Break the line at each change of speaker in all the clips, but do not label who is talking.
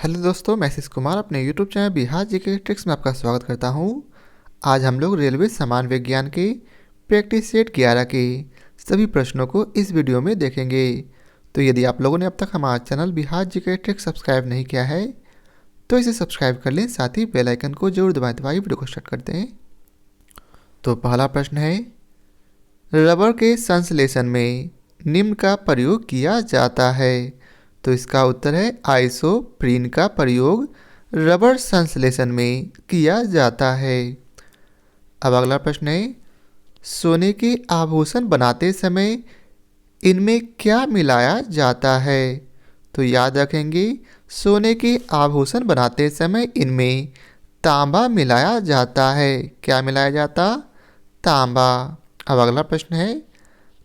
Hello दोस्तों, मैं आशीष कुमार अपने YouTube channel Bihar GK tricks में आपका स्वागत करता हूं। आज हम लोग रेलवे सामान्य विज्ञान के प्रैक्टिस सेट 11 के सभी प्रश्नों को इस वीडियो में देखेंगे। तो यदि आप लोगों ने अब तक हमारा channel Bihar GK tricks subscribe नहीं किया है तो इसे सब्सक्राइब कर लें, साथ ही बेल आइकन को जरूर दबाएं। वीडियो को स्टार्ट करते हैं। तो पहला प्रश्न है, रबर के संश्लेषण में निम्न का प्रयोग किया जाता है। तो इसका उत्तर है आइसोप्रीन का प्रयोग रबर संश्लेषण में किया जाता है। अब अगला प्रश्न है, सोने के आभूषण बनाते समय इनमें क्या मिलाया जाता है। तो याद रखेंगे, सोने के आभूषण बनाते समय इनमें तांबा मिलाया जाता है। क्या मिलाया जाता? तांबा। अब अगला प्रश्न है,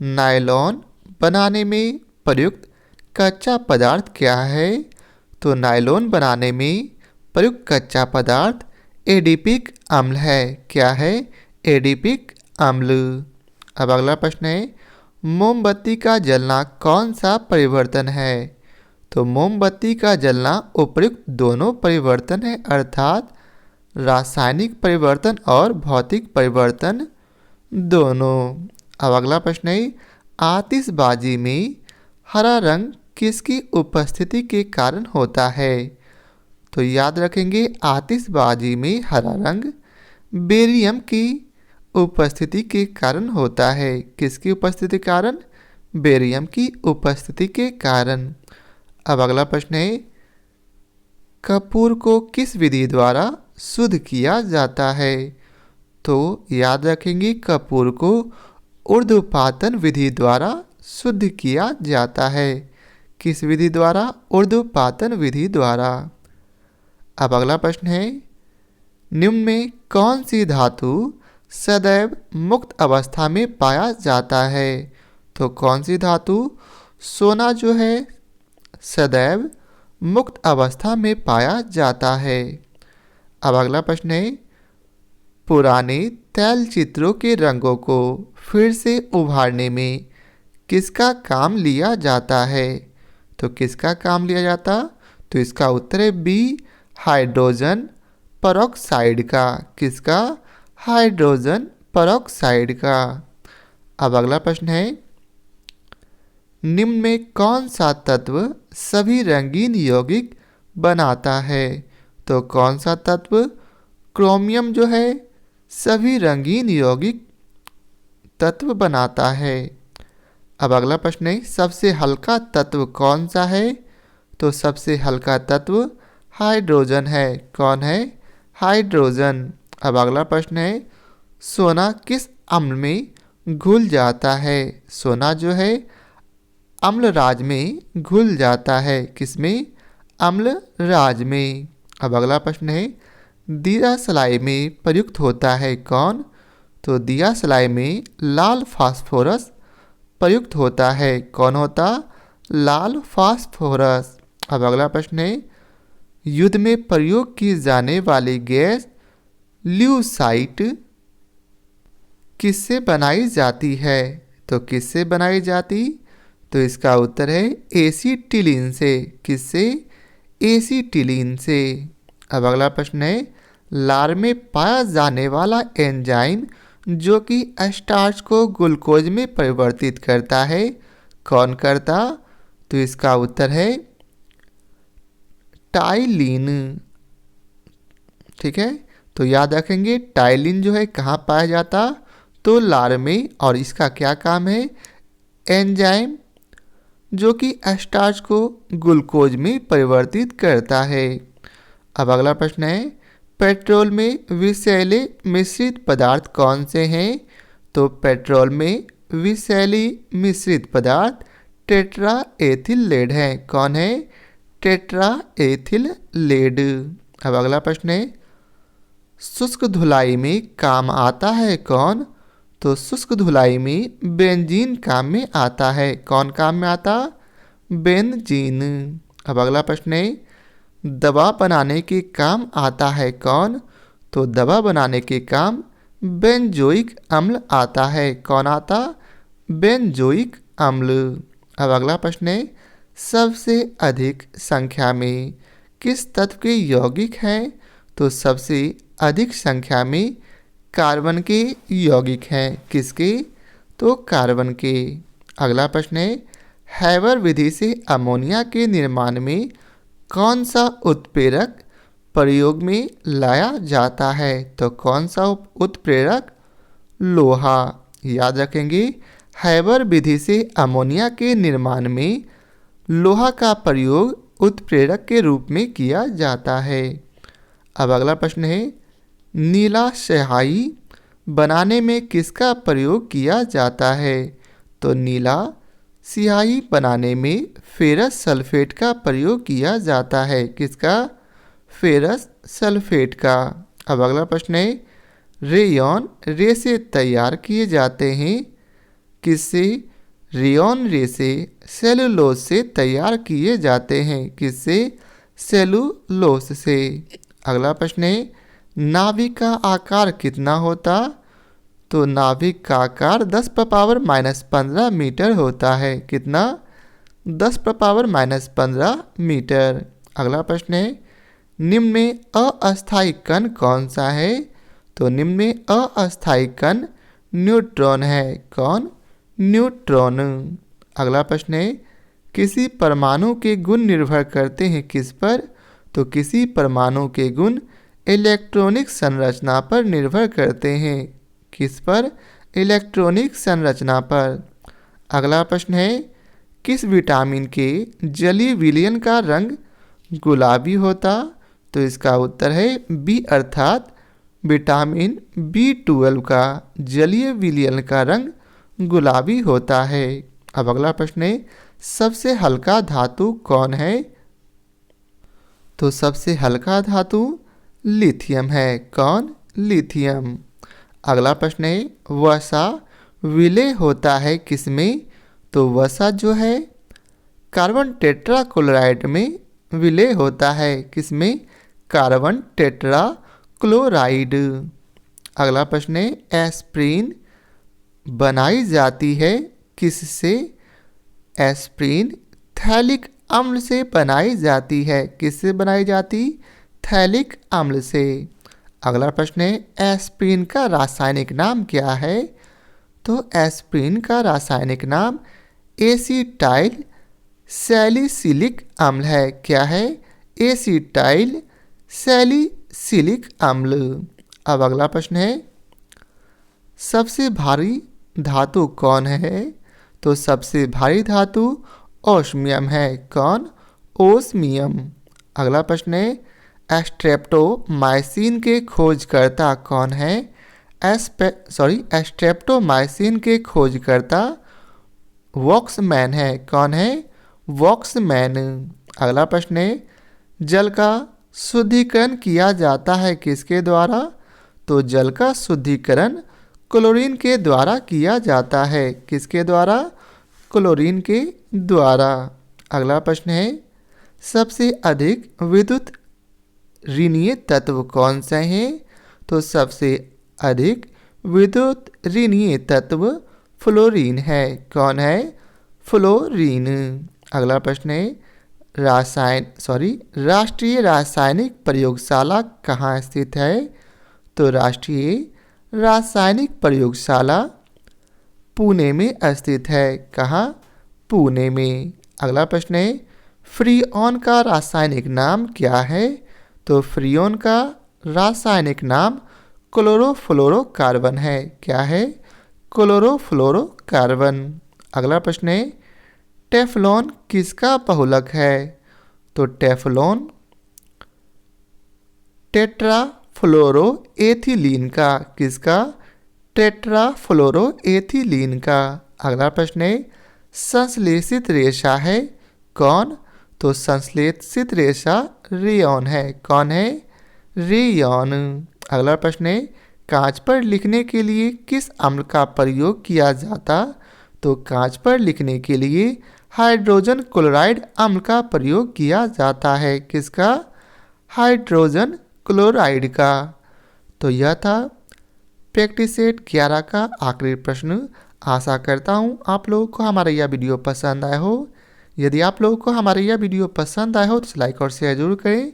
नायलॉन बनाने में प्रयुक्त कच्चा पदार्थ क्या है। तो नायलॉन बनाने में प्रयुक्त कच्चा पदार्थ एडिपिक अम्ल है। क्या है? एडिपिक अम्ल। अब अगला प्रश्न है, मोमबत्ती का जलना कौन सा परिवर्तन है। तो मोमबत्ती का जलना उपयुक्त दोनों परिवर्तन है, अर्थात रासायनिक परिवर्तन और भौतिक परिवर्तन दोनों। अब अगला प्रश्न है, आतिशबाजी में हरा रंग किसकी उपस्थिति के कारण होता है। तो याद रखेंगे, आतिशबाजी में हरा रंग बेरियम की उपस्थिति के कारण होता है। किसकी उपस्थिति के कारण? बेरियम की उपस्थिति के कारण। अब अगला प्रश्न है, कपूर को किस विधि द्वारा शुद्ध किया जाता है। तो याद रखेंगे, कपूर को ऊर्ध्वपातन विधि द्वारा शुद्ध किया जाता है। किस विधि द्वारा? ऊर्ध्वपातन विधि द्वारा। अब अगला प्रश्न है, निम्न में कौन सी धातु सदैव मुक्त अवस्था में पाया जाता है। तो कौन सी धातु? सोना जो है सदैव मुक्त अवस्था में पाया जाता है। अब अगला प्रश्न है, पुराने तैल चित्रों के रंगों को फिर से उभारने में किसका काम लिया जाता है। तो किसका काम लिया जाता? तो इसका उत्तर है बी, हाइड्रोजन परऑक्साइड का। किसका? हाइड्रोजन परऑक्साइड का। अब अगला प्रश्न है, निम्न में कौन सा तत्व सभी रंगीन यौगिक बनाता है। तो कौन सा तत्व क्रोमियम जो है सभी रंगीन यौगिक तत्व बनाता है। अब अगला प्रश्न है, सबसे हल्का तत्व कौन सा है। तो सबसे हल्का तत्व हाइड्रोजन है। कौन है? हाइड्रोजन। अब अगला प्रश्न है, सोना किस अम्ल में घुल जाता है। सोना जो है अम्ल राज में घुल जाता है। किसमें? अम्ल राज में। अब अगला प्रश्न है, दिया सलाई में प्रयुक्त होता है कौन। तो दिया सलाई में लाल फास्फोरस प्रयुक्त होता है। कौन होता? लाल फास्फोरस। अब अगला प्रश्न है, युद्ध में प्रयोग की जाने वाली गैस ल्यूसाइट किससे बनाई जाती है। तो किससे बनाई जाती? तो इसका उत्तर है एसीटिलीन से। किससे? एसीटिलीन से। अब अगला प्रश्न है, लार में पाया जाने वाला एंजाइम जो कि स्टार्च को ग्लूकोज में परिवर्तित करता है, कौन करता? तो इसका उत्तर है टाइलिन। ठीक है, तो याद रखेंगे, टाइलिन जो है कहाँ पाया जाता? तो लार में। और इसका क्या काम है? एंजाइम जो कि स्टार्च को ग्लूकोज में परिवर्तित करता है। अब अगला प्रश्न है, पेट्रोल में विषैले मिश्रित पदार्थ कौन से हैं। तो पेट्रोल में विषैली मिश्रित पदार्थ टेट्रा एथिल लेड है। कौन है? Tetra ethyl lead. अब अगला प्रश्न है, शुष्क धुलाई में काम आता है कौन। तो शुष्क धुलाई में बेंजीन काम में आता है। कौन काम में आता? बेंजीन। अब अगला प्रश्न है, दवा बनाने के काम आता है कौन। तो दवा बनाने के काम बेंजोइक अम्ल आता है। कौन आता? बेंजोइक अम्ल। अब अगला प्रश्न है, सबसे अधिक संख्या में किस तत्व के यौगिक हैं? तो सबसे अधिक संख्या में कार्बन के यौगिक हैं। किसके? तो कार्बन के। अगला प्रश्न है, हैबर विधि से अमोनिया के निर्माण में कौन सा उत्प्रेरक प्रयोग में लाया जाता है? तो कौन सा उत्प्रेरक? लोहा। याद रखेंगे, हैबर विधि से अमोनिया के निर्माण में लोहा का प्रयोग उत्प्रेरक के रूप में किया जाता है। अब अगला प्रश्न है, नीला स्याही बनाने में किसका प्रयोग किया जाता है? तो नीला स्याही बनाने में फेरस सल्फेट का प्रयोग किया जाता है। किसका? फेरस सल्फेट का। अब अगला प्रश्न है, रेयॉन रेसे तैयार किए जाते हैं किससे? रेयॉन रेसे सेलुलोज से तैयार किए जाते हैं। किससे? सेलुलोज से। अगला प्रश्न है, नाभिक का आकार कितना होता? तो नाभिक का आकार 10⁻⁻15 मीटर होता है। कितना? 10⁻⁻15 मीटर। अगला प्रश्न है, निम्न में अस्थायी कण कौन सा है? तो निम्न में अस्थायी कण न्यूट्रॉन है। कौन? न्यूट्रॉन। अगला प्रश्न है, किसी परमाणु के गुण निर्भर करते हैं किस पर? तो किसी परमाणु के गुण इलेक्ट्रॉनिक संरचना पर निर्भर करते हैं। किस पर? इलेक्ट्रॉनिक संरचना पर। अगला प्रश्न है, किस विटामिन के जलीय विलयन का रंग गुलाबी होता? तो इसका उत्तर है बी, अर्थात विटामिन B12 का जलीय विलयन का रंग गुलाबी होता है। अब अगला प्रश्न है, सबसे हल्का धातु कौन है? तो सबसे हल्का धातु लिथियम है। कौन? लिथियम। अगला प्रश्न है, वसा विलय होता है किसमें? तो वसा जो है कार्बन टेट्राक्लोराइड में विलय होता है। किसमें? Carbon tetrachloride. अगला प्रश्न है, एस्प्रिन बनाई जाती है किससे? एस्प्रिन थैलिक अम्ल से बनाई जाती है। किससे बनाई जाती? थैलिक अम्ल से। अगला प्रश्न है, एस्प्रिन का रासायनिक नाम क्या है? तो एस्प्रिन का रासायनिक नाम एसिटाइल सैलिसिलिक अम्ल है। क्या है? एसिटाइल सैलिसिलिक अम्ल। अब अगला प्रश्न है, सबसे भारी धातु कौन है? तो सबसे भारी धातु ओस्मियम है। कौन? ओस्मियम। अगला प्रश्न है, स्ट्रेप्टोमाइसिन के खोजकर्ता कौन है? स्ट्रेप्टोमाइसिन के खोजकर्ता वॉक्समैन है। कौन है? वॉक्समैन। अगला प्रश्न है, जल का शुद्धिकरण किया जाता है किसके द्वारा? तो जल का शुद्धिकरण क्लोरीन के द्वारा किया जाता है। किसके द्वारा? क्लोरीन के द्वारा। अगला प्रश्न है, सबसे अधिक विद्युत ऋणीय तत्व कौन से हैं? तो सबसे अधिक विद्युत ऋणीय तत्व फ्लोरीन है। कौन है? फ्लोरीन। अगला प्रश्न है, राष्ट्रीय रासायनिक प्रयोगशाला कहाँ स्थित है? तो राष्ट्रीय रासायनिक प्रयोगशाला पुणे में स्थित है। कहाँ? पुणे में। अगला प्रश्न है, फ्रीऑन का रासायनिक नाम क्या है? तो फ्रीऑन का रासायनिक नाम क्लोरोफ्लोरोकार्बन है। क्या है? क्लोरोफ्लोरोकार्बन। अगला प्रश्न है, टेफ्लॉन किसका बहुलक है? तो टेफ्लॉन टेट्राफ्लोरोएथिलीन का। किसका? टेट्राफ्लोरोएथिलीन का। अगला प्रश्न है, संश्लेषित रेशा है कौन? तो संश्लेषित रेशा रेयॉन है। कौन है? रेयॉन। अगला प्रश्न है, कांच पर लिखने के लिए किस अम्ल का प्रयोग किया जाता? तो कांच पर लिखने के लिए हाइड्रोजन क्लोराइड अम्ल का प्रयोग किया जाता है। किसका? हाइड्रोजन क्लोराइड का। तो यह था प्रैक्टिस सेट 11 का आखिरी प्रश्न। आशा करता हूँ आप लोगों को हमारा यह वीडियो पसंद आया हो। यदि आप लोगों को हमारा यह वीडियो पसंद आया हो तो लाइक और शेयर जरूर करें।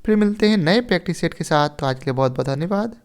फिर मिलते हैं नए प्रैक्टिस सेट के साथ। तो आज के लिए बहुत बहुत धन्यवाद।